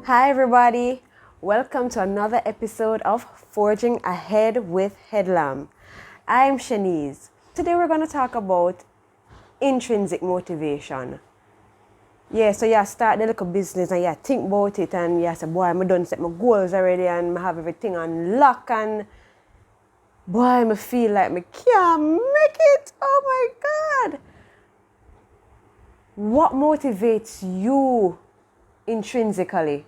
Hi everybody, welcome to another episode of Forging Ahead with Headlam. I'm Shanice. Today we're going to talk about intrinsic motivation. So you start the little business and you think about it and you say, boy, I'm done set my goals already and I have everything on lock and boy, I feel like I can't make it. Oh my God. What motivates you intrinsically?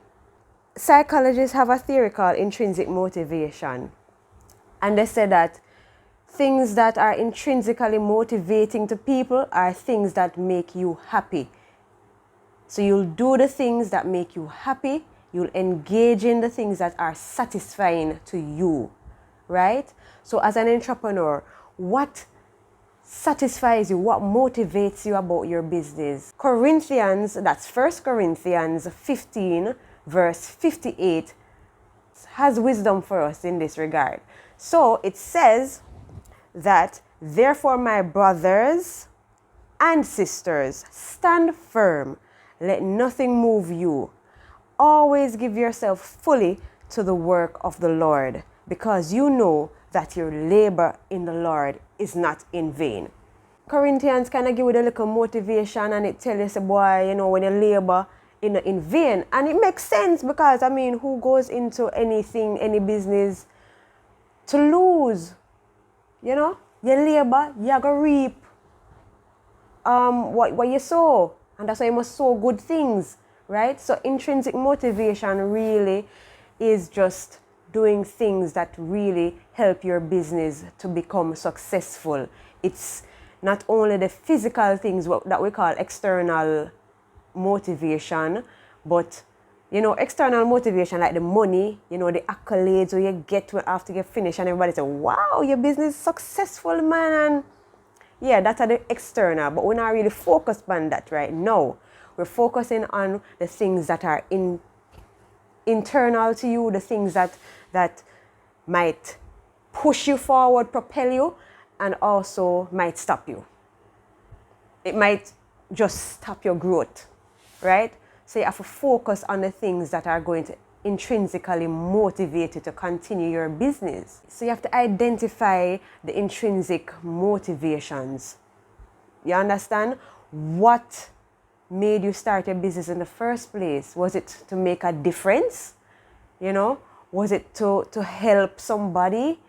Psychologists have a theory called intrinsic motivation, and they say that things that are intrinsically motivating to people are things that make you happy. So you'll do the things that make you happy, you'll engage in the things that are satisfying to you, right? So as an entrepreneur, what satisfies you, what motivates you about your business? Corinthians, that's 1 Corinthians 15 verse 58 has wisdom for us in this regard. So it says that, therefore, my brothers and sisters, stand firm, let nothing move you. Always give yourself fully to the work of the Lord, because you know that your labor in the Lord is not in vain. Corinthians kind of give you a little motivation and it tells you, say, boy, when you labor in vain. And it makes sense because, who goes into anything, any business to lose? You labor, you go reap what you sow. And that's why you must sow good things, right? So intrinsic motivation really is just doing things that really help your business to become successful. It's not only the physical things that we call external motivation, but external motivation like the money, the accolades or you get after you finish and everybody say, wow, your business is successful, man. And that's the external, but we're not really focused on that right now. We're focusing on the things that are internal to you, the things that might push you forward, propel you, and also might stop you. It might just stop your growth, right? So you have to focus on the things that are going to intrinsically motivate you to continue your business. So you have to identify the intrinsic motivations. You understand? What made you start your business in the first place? Was it to make a difference? Was it to help somebody?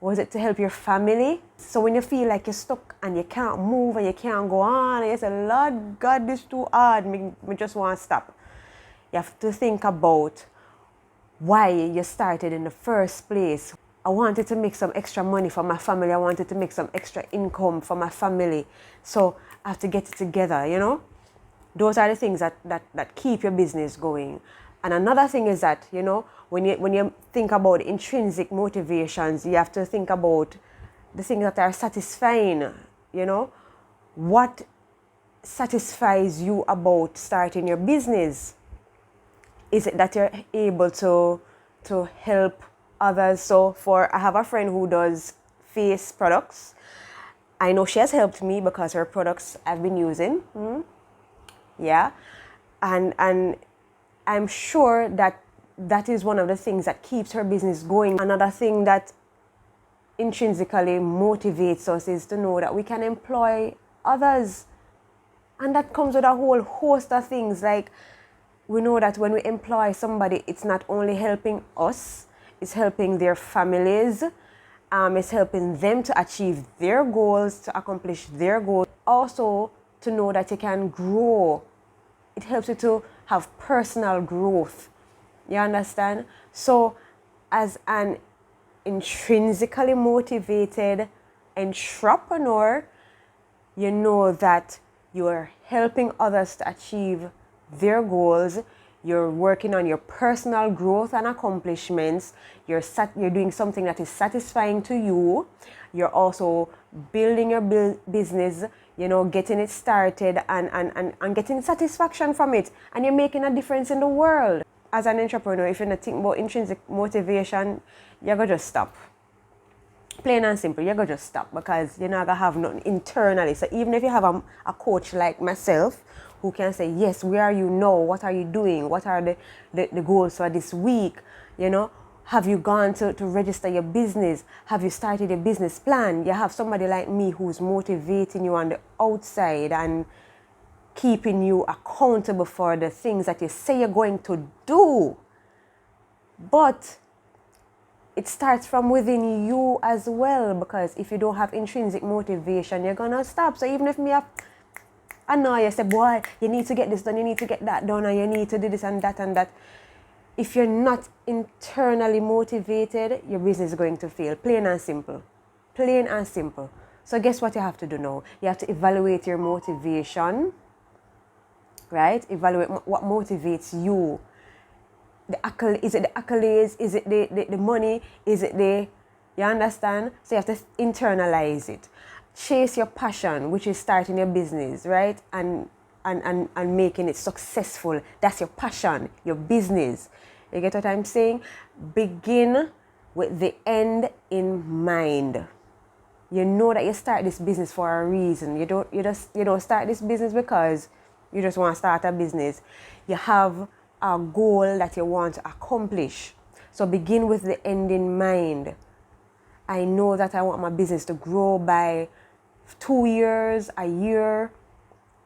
Was it to help your family? So when you feel like you're stuck and you can't move and you can't go on, and you say, Lord God, this is too hard, me just want to stop. You have to think about why you started in the first place. I wanted to make some extra money for my family. I wanted to make some extra income for my family. So I have to get it together, Those are the things that keep your business going. And another thing is that, when you think about intrinsic motivations, you have to think about the things that are satisfying, What satisfies you about starting your business? Is it that you're able to help others? So I have a friend who does face products. I know she has helped me because her products I've been using. And I'm sure that is one of the things that keeps her business going. Another thing that intrinsically motivates us is to know that we can employ others. And that comes with a whole host of things. Like, we know that when we employ somebody, it's not only helping us, it's helping their families, it's helping them to achieve their goals, to accomplish their goals. Also, to know that you can grow. It helps you to have personal growth. You understand? So, as an intrinsically motivated entrepreneur, you know that you're helping others to achieve their goals. You're working on your personal growth and accomplishments. You're doing something that is satisfying to you. You're also building your business, getting it started and getting satisfaction from it. And you're making a difference in the world. As an entrepreneur, if you're not thinking about intrinsic motivation, you're going to just stop. Plain and simple, you're going to just stop because you're not going to have nothing internally. So even if you have a coach like myself who can say, yes, where are you now? What are you doing? What are the goals for this week? You know, have you gone to register your business? Have you started a business plan? You have somebody like me who's motivating you on the outside and keeping you accountable for the things that you say you're going to do. But it starts from within you as well, because if you don't have intrinsic motivation, you're gonna stop. So even if I know you say, boy, you need to get this done, you need to get that done, and you need to do this and that and that. If you're not internally motivated, your business is going to fail. Plain and simple. Plain and simple. So guess what you have to do now? You have to evaluate your motivation, right? Evaluate what motivates you. Is it the accolades? Is it the money? Is it you understand? So you have to internalize it. Chase your passion, which is starting your business, right? And making it successful. That's your passion, your business. You get what I'm saying? Begin with the end in mind. You know that you start this business for a reason. You don't start this business because you just want to start a business. You have a goal that you want to accomplish. So begin with the end in mind. I know that I want my business to grow by 2 years, a year,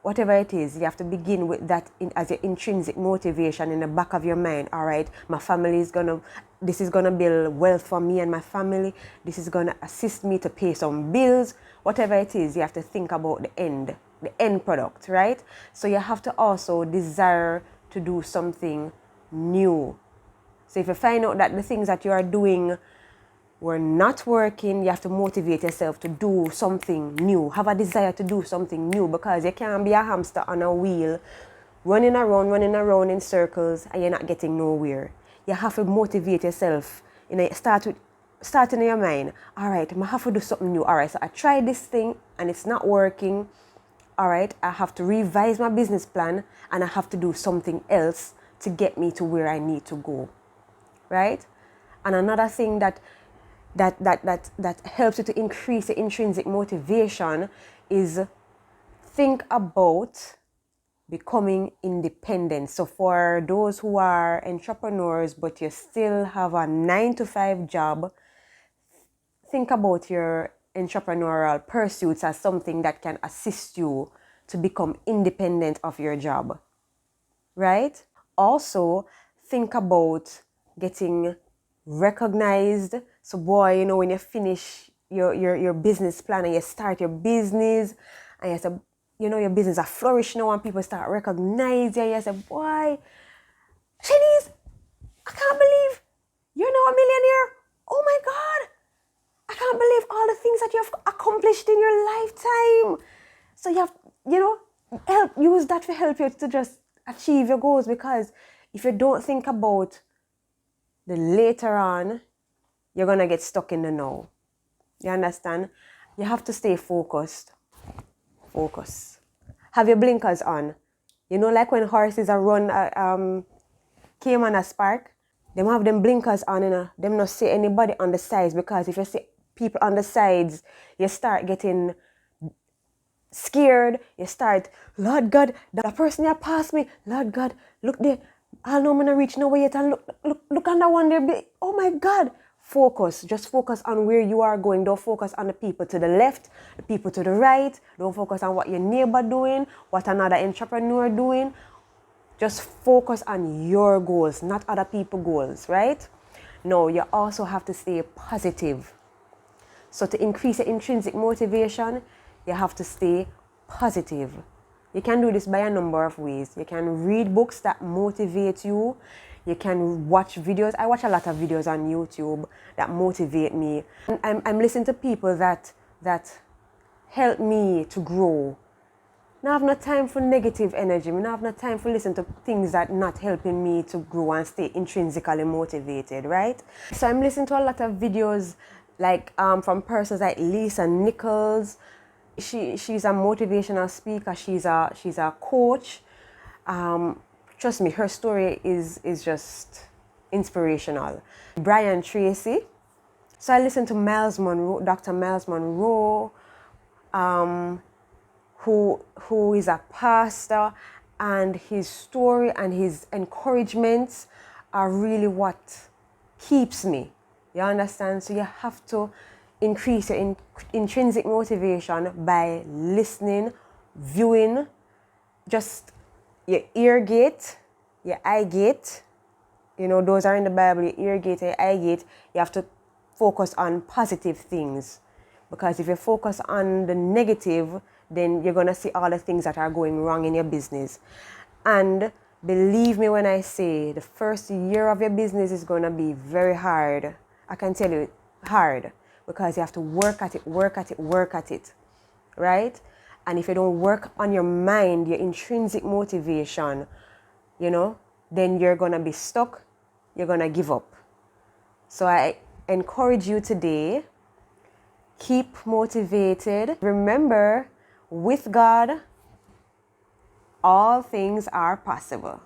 whatever it is. You have to begin with that as your intrinsic motivation in the back of your mind. All right, this is gonna build wealth for me and my family. This is gonna assist me to pay some bills. Whatever it is, you have to think about the end product, right? So you have to also desire to do something new. So if you find out that the things that you are doing were not working, you have to motivate yourself to do something new. Have a desire to do something new, because you can't be a hamster on a wheel running around in circles and you're not getting nowhere. You have to motivate yourself. Start in your mind. All right, I have to do something new. All right, so I tried this thing and it's not working. All right, I have to revise my business plan and I have to do something else to get me to where I need to go, right? And another thing that helps you to increase the intrinsic motivation is think about becoming independent. So for those who are entrepreneurs but you still have a 9-to-5 job, think about your entrepreneurial pursuits as something that can assist you to become independent of your job, right? Also, think about getting recognized. So boy, when you finish your business plan and you start your business and you say, your business are flourishing now and people start recognizing you, you say, boy, Shanice, I can't believe you're now a millionaire. Oh my God. I can't believe all the things that you have accomplished in your lifetime. So you have, use that to help you to just achieve your goals, because if you don't think about the later on, you're going to get stuck in the now. You understand? You have to stay focused. Focus. Have your blinkers on. Like when horses are run, came on a spark, them have them blinkers on, them not see anybody on the sides, because if you see people on the sides, you start getting scared. You start, Lord God, that person here passed me. Lord God, look there. I know I'm going to reach nowhere yet. And look on that one there. Oh my God. Focus. Just focus on where you are going. Don't focus on the people to the left, the people to the right. Don't focus on what your neighbor doing, what another entrepreneur doing. Just focus on your goals, not other people's goals, right? No, you also have to stay positive. So to increase your intrinsic motivation, you have to stay positive. You can do this by a number of ways. You can read books that motivate you. You can watch videos. I watch a lot of videos on YouTube that motivate me. I'm listening to people that help me to grow. I have no time for negative energy. I have no time for listening to things that not helping me to grow and stay intrinsically motivated, right? So I'm listening to a lot of videos like from persons like Lisa Nichols. She's a motivational speaker. She's a coach. Trust me, her story is just inspirational. Brian Tracy. So I listened to Miles Monroe, Dr. Miles Monroe, who is a pastor, and his story and his encouragements are really what keeps me. You understand? So you have to increase your intrinsic motivation by listening, viewing, just your ear gate, your eye gate. You know, those are in the Bible, your ear gate and your eye gate. You have to focus on positive things. Because if you focus on the negative, then you're going to see all the things that are going wrong in your business. And believe me when I say the first year of your business is going to be very hard. I can tell you, hard. Because you have to work at it, work at it, work at it. Right? And if you don't work on your mind, your intrinsic motivation, you know, then you're going to be stuck. You're going to give up. So I encourage you today, keep motivated. Remember, with God, all things are possible.